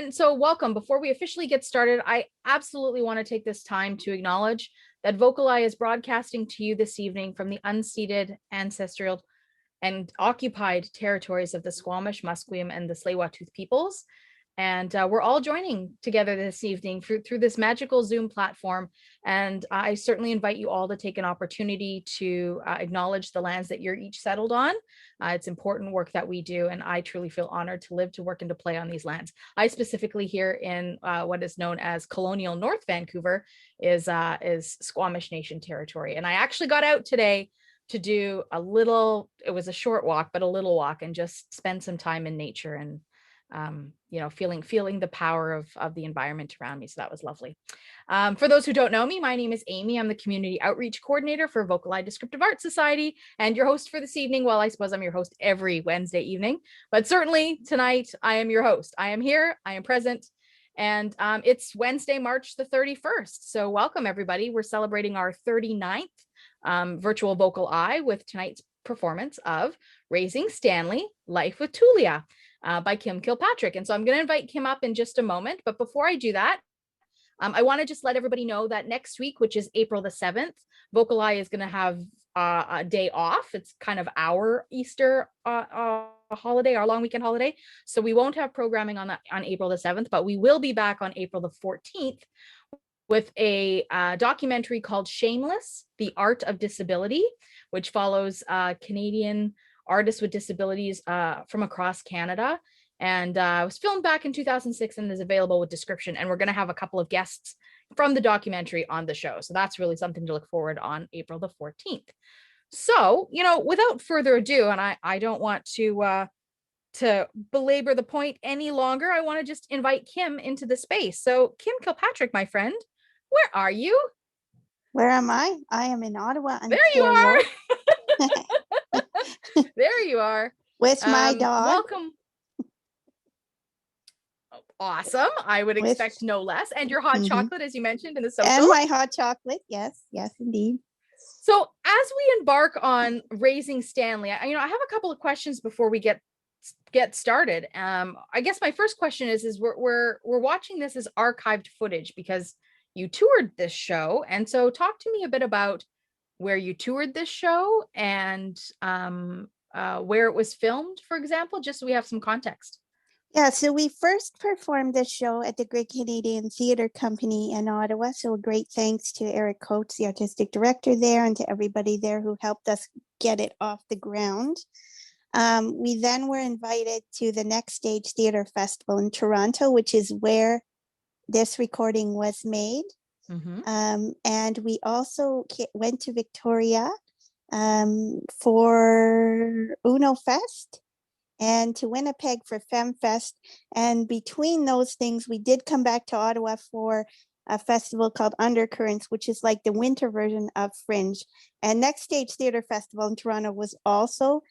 And so welcome. Before we officially get started, I absolutely want to take this time to acknowledge that VocalEye is broadcasting to you this evening from the unceded, ancestral, and occupied territories of the Squamish, Musqueam, and the Tsleil-Waututh peoples. And we're all joining together this evening through this magical Zoom platform. And I certainly invite you all to take an opportunity to acknowledge the lands that you're each settled on. It's important work that we do, and I truly feel honored to live, to work, and to play on these lands. I specifically here in what is known as colonial North Vancouver is Squamish Nation territory. And I actually got out today to do a little, it was a short walk, but a little walk, and just spend some time in nature and feeling the power of the environment around me. So that was lovely. For those who don't know me, my name is Amy. I'm the Community Outreach Coordinator for VocalEye Descriptive Art Society and your host for this evening. Well, I suppose I'm your host every Wednesday evening, but certainly tonight I am your host. I am here, I am present, and it's Wednesday, March the 31st. So welcome everybody. We're celebrating our 39th virtual VocalEye with tonight's performance of Raising Stanley, Life with Tulia. By Kim Kilpatrick. And so I'm going to invite Kim up in just a moment. But before I do that, I want to just let everybody know that next week, which is April the 7th, VocalEye is going to have a day off. It's kind of our Easter holiday, our long weekend holiday. So we won't have programming on April the 7th, but we will be back on April the 14th with a documentary called Shameless, The Art of Disability, which follows Canadian artists with disabilities from across Canada. And it was filmed back in 2006 and is available with description. And we're going to have a couple of guests from the documentary on the show. So that's really something to look forward on April the 14th. So, without further ado, and I don't want to belabor the point any longer, I want to just invite Kim into the space. So Kim Kilpatrick, my friend, where are you? Where am I? I am in Ottawa, Ontario. There you are. There you are. With my dog. Welcome. Awesome. I would expect no less. And your hot chocolate, as you mentioned in the social. And my hot chocolate. Yes, indeed. So as we embark on Raising Stanley, I have a couple of questions before we get started. I guess my first question is we're watching this as archived footage because you toured this show. And so talk to me a bit about where you toured this show and where it was filmed, for example, just so we have some context. Yeah, so we first performed this show at the Great Canadian Theatre Company in Ottawa. So a great thanks to Eric Coates, the artistic director there, and to everybody there who helped us get it off the ground. We then were invited to the Next Stage Theatre Festival in Toronto, which is where this recording was made. Mm-hmm. And we also went to Victoria for Uno Fest and to Winnipeg for FemFest. And between those things, we did come back to Ottawa for a festival called Undercurrents, which is like the winter version of Fringe. And Next Stage Theatre Festival in Toronto was also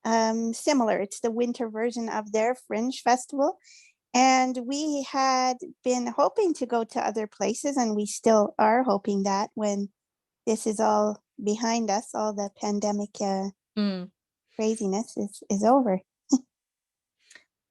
similar. It's the winter version of their Fringe Festival. And we had been hoping to go to other places, and we still are hoping that when this is all behind us, all the pandemic craziness is over.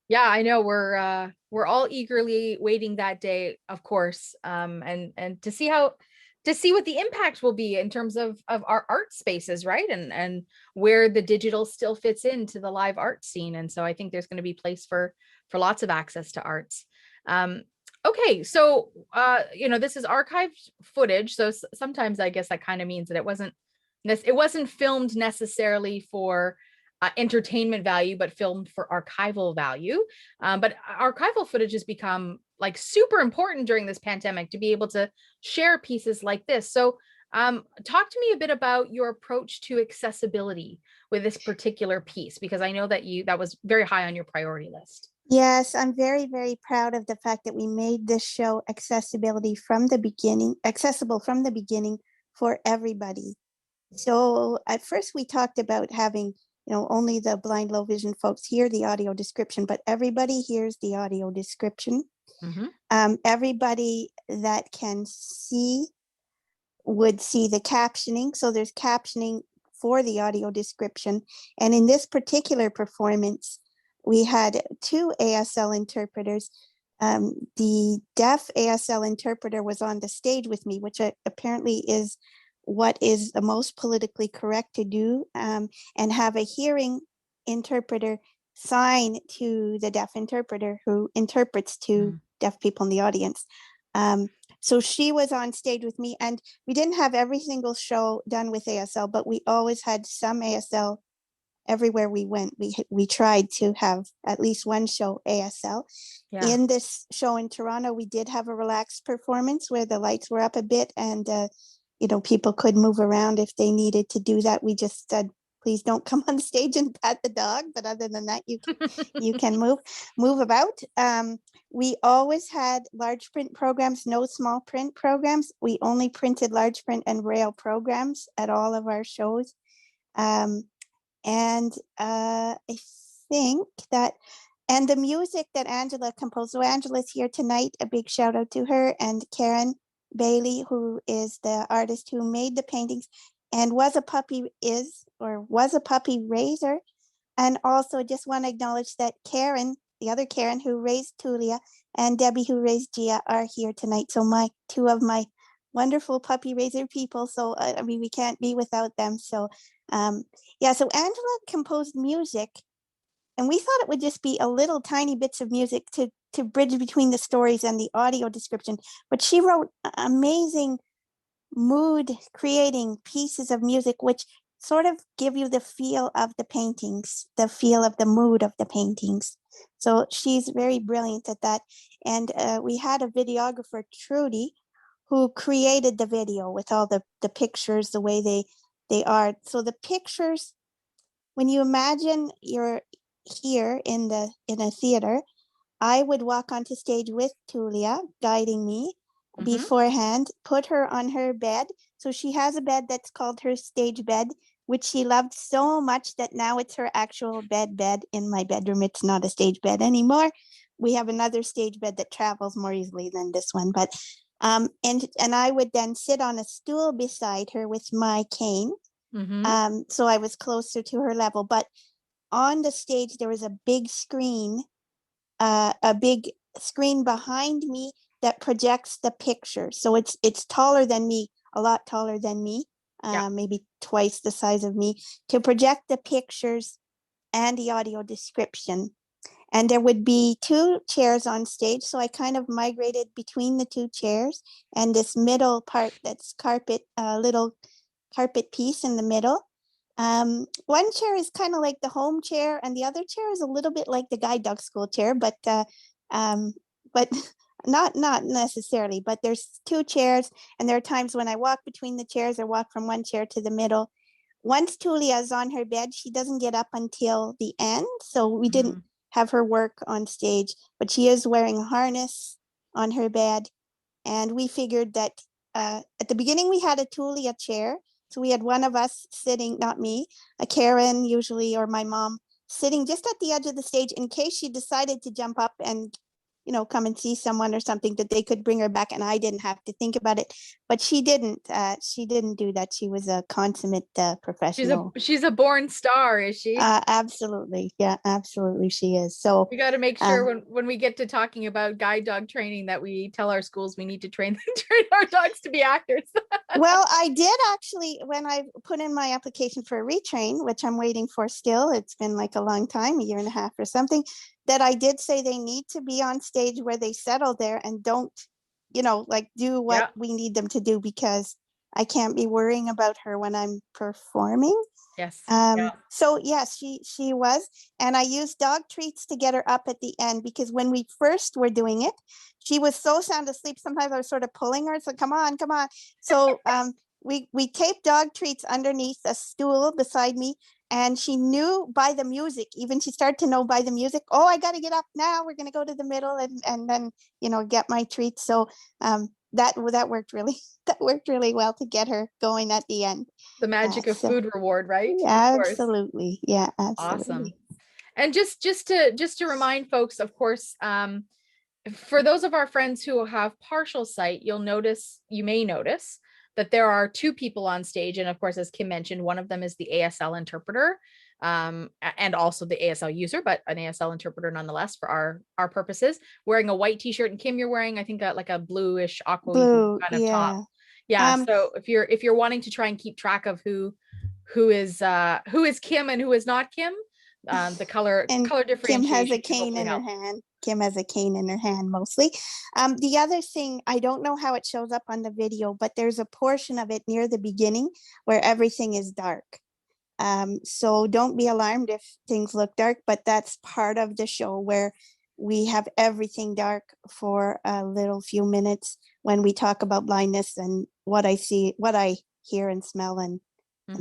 Yeah, I know we're all eagerly waiting that day, of course, and to see what the impact will be in terms of our art spaces, right? And where the digital still fits into the live art scene. And so I think there's going to be place for lots of access to arts. Okay, so this is archived footage. So sometimes I guess that kind of means that it wasn't filmed necessarily for entertainment value, but filmed for archival value. But archival footage has become like super important during this pandemic to be able to share pieces like this. So talk to me a bit about your approach to accessibility with this particular piece, because I know that that was very high on your priority list. Yes, I'm very, very proud of the fact that we made this show accessible from the beginning for everybody. So at first we talked about having, only the blind, low vision folks hear the audio description, but everybody hears the audio description. Mm-hmm. Everybody that can see would see the captioning. So there's captioning for the audio description. And in this particular performance, we had 2 ASL interpreters The deaf ASL interpreter was on the stage with me, which apparently is what is the most politically correct to do, and have a hearing interpreter sign to the deaf interpreter who interprets to deaf people in the audience. So she was on stage with me, and we didn't have every single show done with ASL, but we always had some ASL everywhere we went. We tried to have at least one show ASL. Yeah. In this show in Toronto, we did have a relaxed performance where the lights were up a bit, and people could move around if they needed to do that. We just said, please don't come on stage and pat the dog, but other than that, you can move about. We always had large print programs, no small print programs. We only printed large print and Braille programs at all of our shows. And I think that, and the music that Angela composed, so Angela's here tonight, a big shout out to her, and Karen Bailey, who is the artist who made the paintings and was a puppy raiser. And also just want to acknowledge that Karen, the other Karen who raised Tulia, and Debbie who raised Gia are here tonight. So two of my wonderful puppy raiser people. So we can't be without them. So so Angela composed music, and we thought it would just be a little tiny bits of music to bridge between the stories and the audio description. But she wrote amazing mood creating pieces of music, which sort of give you the feel of the paintings, the feel of the mood of the paintings. So she's very brilliant at that. And we had a videographer, Trudy, who created the video with all the pictures, the way they are. So the pictures, when you imagine you're here in a theater, I would walk onto stage with Tulia guiding me beforehand, put her on her bed. So she has a bed that's called her stage bed, which she loved so much that now it's her actual bed in my bedroom. It's not a stage bed anymore. We have another stage bed that travels more easily than this one. But and I would then sit on a stool beside her with my cane. So I was closer to her level. But on the stage, there was a big screen behind me that projects the picture. So it's taller than me, a lot taller than me, maybe twice the size of me, to project the pictures and the audio description. And there would be two chairs on stage. So I kind of migrated between the two chairs, and this middle part that's carpet, little carpet piece in the middle. One chair is kind of like the home chair, and the other chair is a little bit like the guide dog school chair, but not necessarily. But there's two chairs, and there are times when I walk between the chairs or walk from one chair to the middle. Once Tulia is on her bed, she doesn't get up until the end, so we didn't have her work on stage, but she is wearing a harness on her bed. And we figured that at the beginning we had a Tulia chair. So we had one of us sitting, not me, a Karen usually, or my mom, sitting just at the edge of the stage in case she decided to jump up and come and see someone or something, that they could bring her back and I didn't have to think about it. But she didn't do that. She was a consummate professional. She's a born star, is she? Absolutely. Yeah, absolutely. She is. So we got to make sure when we get to talking about guide dog training that we tell our schools we need to train our dogs to be actors. Well, I did actually, when I put in my application for a retrain, which I'm waiting for still, it's been like a long time, a year and a half or something, that I did say they need to be on stage where they settle there and don't, do what we need them to do, because I can't be worrying about her when I'm performing. Yes. So yes, she was, and I used dog treats to get her up at the end, because when we first were doing it, she was so sound asleep. Sometimes I was sort of pulling her, so come on. So we taped dog treats underneath a stool beside me, and she knew by the music. Even she started to know by the music. Oh, I got to get up now. We're going to go to the middle and then get my treats. So that worked really well to get her going at the end. The magic of food reward, right? Yeah, absolutely. Yeah, absolutely. Awesome. And just to remind folks, of course, for those of our friends who have partial sight, you may notice that there are two people on stage. And of course, as Kim mentioned, one of them is the ASL interpreter. and also the ASL user, but an ASL interpreter nonetheless for our purposes, wearing a white t-shirt. And Kim, you're wearing, I think, like a bluish aqua Blue, kind of top. yeah. Yeah. So if you're wanting to try and keep track of who is Kim and who is not Kim, the color and Kim has a differentiation can cane hopefully in her help. hand. Kim has a cane in her hand mostly. The other thing, I don't know how it shows up on the video, but there's a portion of it near the beginning where everything is dark. So don't be alarmed if things look dark, but that's part of the show where we have everything dark for a little few minutes when we talk about blindness and what I see, what I hear and smell and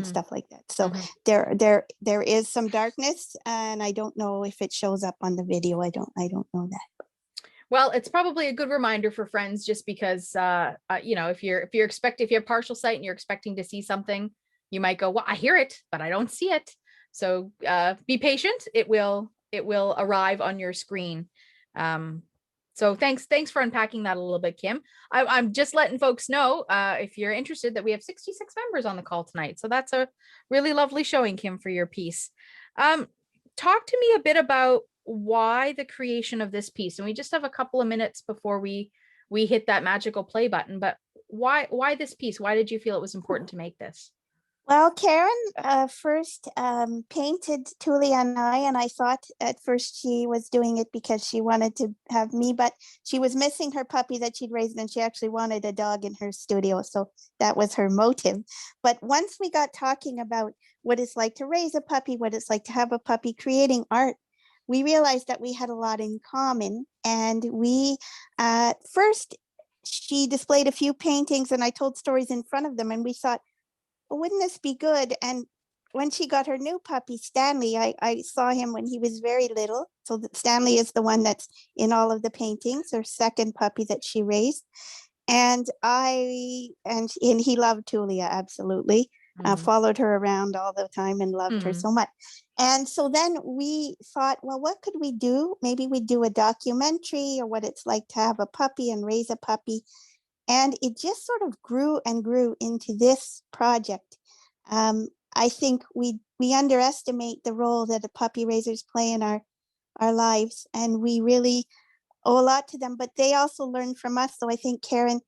stuff like that. So there is some darkness, and I don't know if it shows up on the video. I don't know that. Well, it's probably a good reminder for friends, just because you know, if you have partial sight and you're expecting to see something, you might go, well, I hear it, but I don't see it. So be patient. It will arrive on your screen. So thanks for unpacking that a little bit, Kim. I'm just letting folks know, if you're interested, that we have 66 members on the call tonight. So that's a really lovely showing, Kim, for your piece. Talk to me a bit about why the creation of this piece. And we just have a couple of minutes before we hit that magical play button, but why this piece? Why did you feel it was important to make this? Well, Karen first painted Tulia and I thought at first she was doing it because she wanted to have me, but she was missing her puppy that she'd raised, and she actually wanted a dog in her studio. So that was her motive. But once we got talking about what it's like to raise a puppy, what it's like to have a puppy, creating art, we realized that we had a lot in common. And we first, she displayed a few paintings and I told stories in front of them, and we thought, wouldn't this be good? And when she got her new puppy, Stanley, I saw him when he was very little. So Stanley is the one that's in all of the paintings, her second puppy that she raised. And he loved Tulia, absolutely. Followed her around all the time and loved her so much. And so then we thought, well, what could we do? Maybe we'd do a documentary or what it's like to have a puppy and raise a puppy. And it just sort of grew and grew into this project. I think we underestimate the role that the puppy raisers play in our lives, and we really owe a lot to them, but they also learned from us. So I think Karen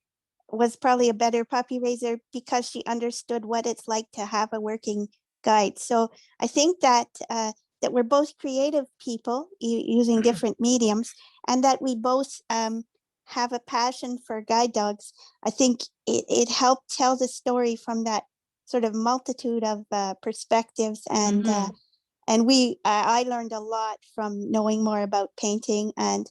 was probably a better puppy raiser because she understood what it's like to have a working guide. So I think that that we're both creative people using different mediums, and that we both have a passion for guide dogs. I think it helped tell the story from that sort of multitude of perspectives, and I learned a lot from knowing more about painting and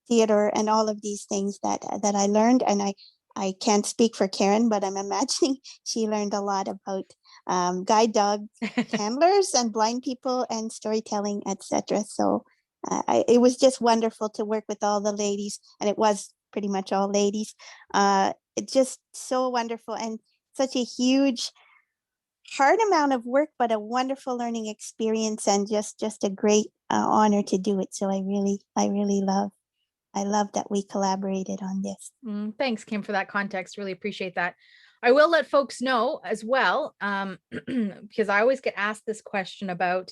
theater and all of these things that I learned. And I can't speak for Karen, but I'm imagining she learned a lot about guide dog handlers and blind people and storytelling, etc. So it was just wonderful to work with all the ladies, and it was pretty much all ladies. It's just so wonderful and such a huge, hard amount of work, but a wonderful learning experience, and just a great honor to do it. So I really love that we collaborated on this. Thanks, Kim, for that context. Really appreciate that. I will let folks know as well, because I always get asked this question about,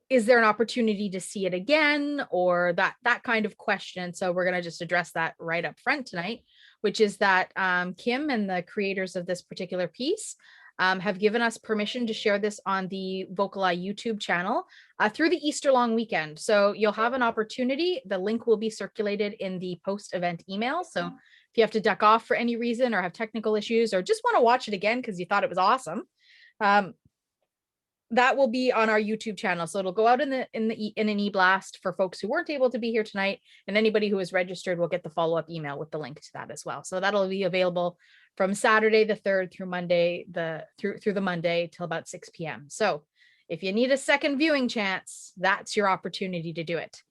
is there an opportunity to see it again, or that kind of question. So we're going to just address that right up front tonight, which is that Kim and the creators of this particular piece have given us permission to share this on the VocalEye YouTube channel through the Easter long weekend. So you'll have an opportunity. The link will be circulated in the post-event email. So if you have to duck off for any reason, or have technical issues, or just want to watch it again because you thought it was awesome, that will be on our YouTube channel. So it'll go out in an e-blast for folks who weren't able to be here tonight, and anybody who is registered will get the follow-up email with the link to that as well. So that'll be available from Saturday the 3rd through Monday through the Monday till about 6 p.m. So if you need a second viewing chance, that's your opportunity to do it.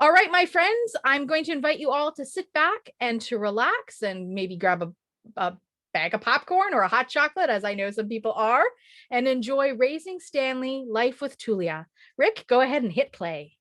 All right, my friends, I'm going to invite you all to sit back and to relax, and maybe grab a bag of popcorn or a hot chocolate, as I know some people are, and enjoy Raising Stanley, Life with Tulia. Rick, go ahead and hit play.